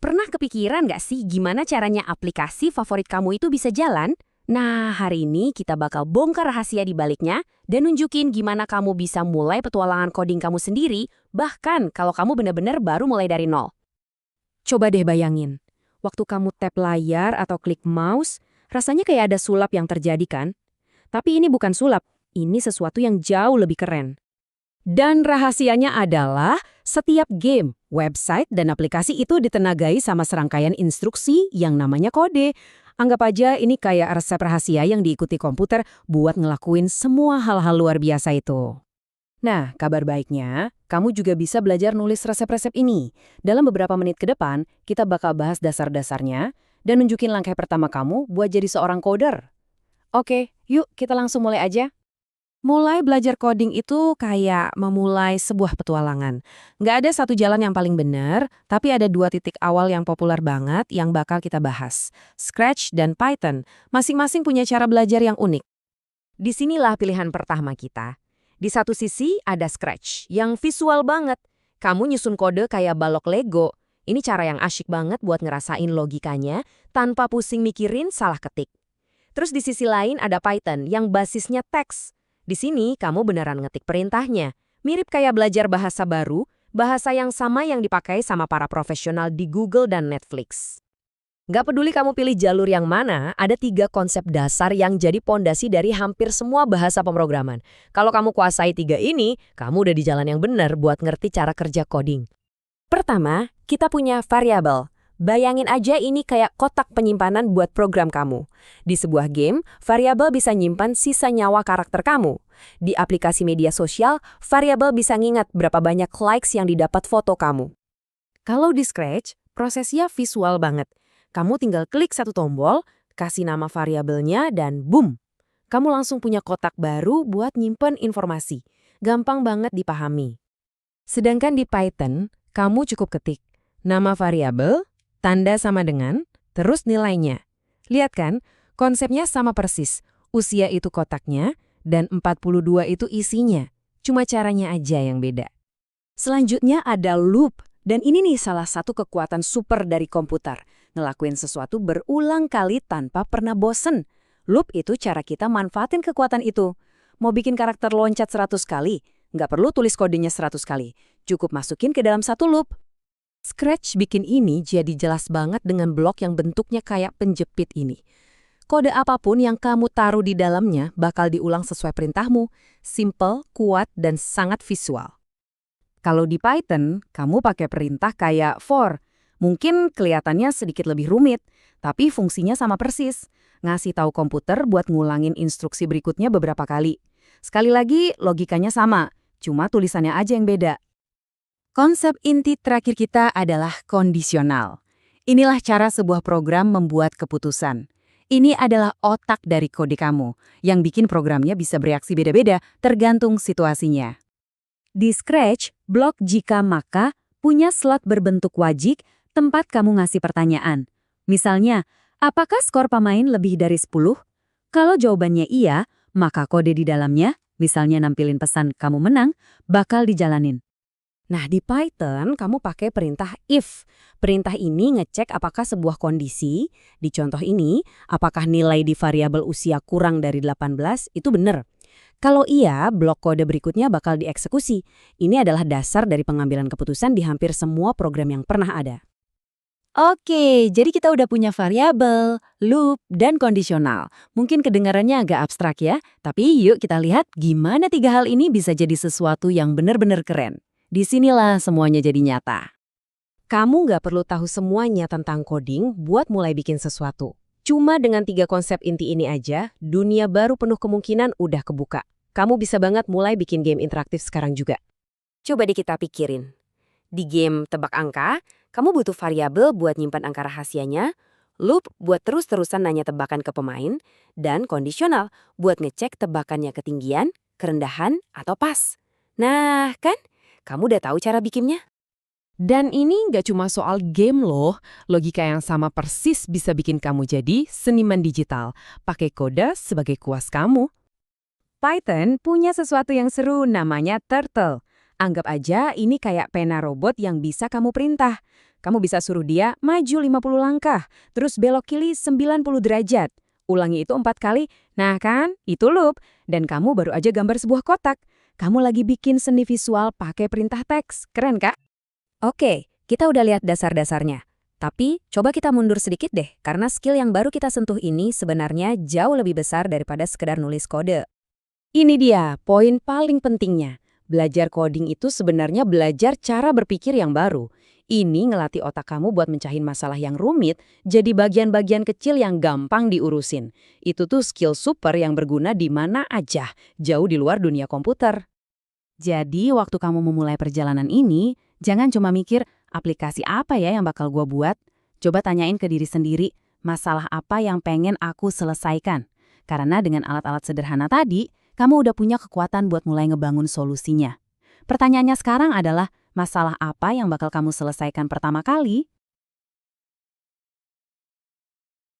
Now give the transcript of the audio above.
Pernah kepikiran nggak sih gimana caranya aplikasi favorit kamu itu bisa jalan? Nah, hari ini kita bakal bongkar rahasia di baliknya dan nunjukin gimana kamu bisa mulai petualangan coding kamu sendiri, bahkan kalau kamu benar-benar baru mulai dari nol. Coba deh bayangin, waktu kamu tap layar atau klik mouse, rasanya kayak ada sulap yang terjadi kan? Tapi ini bukan sulap, ini sesuatu yang jauh lebih keren. Dan rahasianya adalah setiap game, website, dan aplikasi itu ditenagai sama serangkaian instruksi yang namanya kode. Anggap aja ini kayak resep rahasia yang diikuti komputer buat ngelakuin semua hal-hal luar biasa itu. Nah, kabar baiknya, kamu juga bisa belajar nulis resep-resep ini. Dalam beberapa menit ke depan, kita bakal bahas dasar-dasarnya dan nunjukin langkah pertama kamu buat jadi seorang coder. Oke, yuk kita langsung mulai aja. Mulai belajar coding itu kayak memulai sebuah petualangan. Nggak ada satu jalan yang paling benar, tapi ada dua titik awal yang populer banget yang bakal kita bahas. Scratch dan Python, masing-masing punya cara belajar yang unik. Disinilah pilihan pertama kita. Di satu sisi ada Scratch, yang visual banget. Kamu nyusun kode kayak balok Lego. Ini cara yang asyik banget buat ngerasain logikanya tanpa pusing mikirin salah ketik. Terus di sisi lain ada Python yang basisnya teks. Di sini kamu beneran ngetik perintahnya. Mirip kayak belajar bahasa baru, bahasa yang sama yang dipakai sama para profesional di Google dan Netflix. Nggak peduli kamu pilih jalur yang mana, ada 3 konsep dasar yang jadi pondasi dari hampir semua bahasa pemrograman. Kalau kamu kuasai 3 ini, kamu udah di jalan yang benar buat ngerti cara kerja coding. Pertama, kita punya variabel. Bayangin aja ini kayak kotak penyimpanan buat program kamu. Di sebuah game, variabel bisa nyimpan sisa nyawa karakter kamu. Di aplikasi media sosial, variabel bisa ngingat berapa banyak likes yang didapat foto kamu. Kalau di Scratch, prosesnya visual banget. Kamu tinggal klik satu tombol, kasih nama variabelnya, dan boom! Kamu langsung punya kotak baru buat nyimpen informasi. Gampang banget dipahami. Sedangkan di Python, kamu cukup ketik nama variabel, tanda sama dengan, terus nilainya. Lihat kan, konsepnya sama persis. Usia itu kotaknya, dan 42 itu isinya. Cuma caranya aja yang beda. Selanjutnya ada loop, dan ini nih salah satu kekuatan super dari komputer. Ngelakuin sesuatu berulang kali tanpa pernah bosen. Loop itu cara kita manfaatin kekuatan itu. Mau bikin karakter loncat 100 kali, nggak perlu tulis kodenya 100 kali. Cukup masukin ke dalam satu loop. Scratch bikin ini jadi jelas banget dengan blok yang bentuknya kayak penjepit ini. Kode apapun yang kamu taruh di dalamnya bakal diulang sesuai perintahmu. Simple, kuat, dan sangat visual. Kalau di Python, kamu pakai perintah kayak for. Mungkin kelihatannya sedikit lebih rumit, tapi fungsinya sama persis. Ngasih tahu komputer buat ngulangin instruksi berikutnya beberapa kali. Sekali lagi, logikanya sama, cuma tulisannya aja yang beda. Konsep inti terakhir kita adalah kondisional. Inilah cara sebuah program membuat keputusan. Ini adalah otak dari kode kamu, yang bikin programnya bisa bereaksi beda-beda tergantung situasinya. Di Scratch, blok jika maka punya slot berbentuk wajik tempat kamu ngasih pertanyaan. Misalnya, apakah skor pemain lebih dari 10? Kalau jawabannya iya, maka kode di dalamnya, misalnya nampilin pesan kamu menang, bakal dijalanin. Nah, di Python, kamu pakai perintah if. Perintah ini ngecek apakah sebuah kondisi, di contoh ini, apakah nilai di variabel usia kurang dari 18 itu benar. Kalau iya, blok kode berikutnya bakal dieksekusi. Ini adalah dasar dari pengambilan keputusan di hampir semua program yang pernah ada. Oke, jadi kita udah punya variabel, loop, dan kondisional. Mungkin kedengarannya agak abstrak ya, tapi yuk kita lihat gimana 3 hal ini bisa jadi sesuatu yang benar-benar keren. Disinilah semuanya jadi nyata. Kamu nggak perlu tahu semuanya tentang coding buat mulai bikin sesuatu. Cuma dengan 3 konsep inti ini aja, dunia baru penuh kemungkinan udah kebuka. Kamu bisa banget mulai bikin game interaktif sekarang juga. Coba deh kita pikirin. Di game tebak angka, kamu butuh variabel buat nyimpan angka rahasianya, loop buat terus-terusan nanya tebakan ke pemain, dan kondisional buat ngecek tebakannya ketinggian, kerendahan, atau pas. Nah, kan? Kamu udah tahu cara bikinnya? Dan ini nggak cuma soal game loh, logika yang sama persis bisa bikin kamu jadi seniman digital, pakai kode sebagai kuas kamu. Python punya sesuatu yang seru namanya Turtle. Anggap aja ini kayak pena robot yang bisa kamu perintah. Kamu bisa suruh dia maju 50 langkah, terus belok kiri 90 derajat. Ulangi itu 4 kali. Nah kan, itu loop. Dan kamu baru aja gambar sebuah kotak. Kamu lagi bikin seni visual pakai perintah teks. Keren, Kak? Oke, kita udah lihat dasar-dasarnya. Tapi coba kita mundur sedikit deh, karena skill yang baru kita sentuh ini sebenarnya jauh lebih besar daripada sekedar nulis kode. Ini dia, poin paling pentingnya. Belajar coding itu sebenarnya belajar cara berpikir yang baru. Ini ngelatih otak kamu buat mencahin masalah yang rumit, jadi bagian-bagian kecil yang gampang diurusin. Itu tuh skill super yang berguna di mana aja, jauh di luar dunia komputer. Jadi, waktu kamu memulai perjalanan ini, jangan cuma mikir, aplikasi apa ya yang bakal gua buat? Coba tanyain ke diri sendiri, masalah apa yang pengen aku selesaikan? Karena dengan alat-alat sederhana tadi, kamu udah punya kekuatan buat mulai ngebangun solusinya. Pertanyaannya sekarang adalah, masalah apa yang bakal kamu selesaikan pertama kali?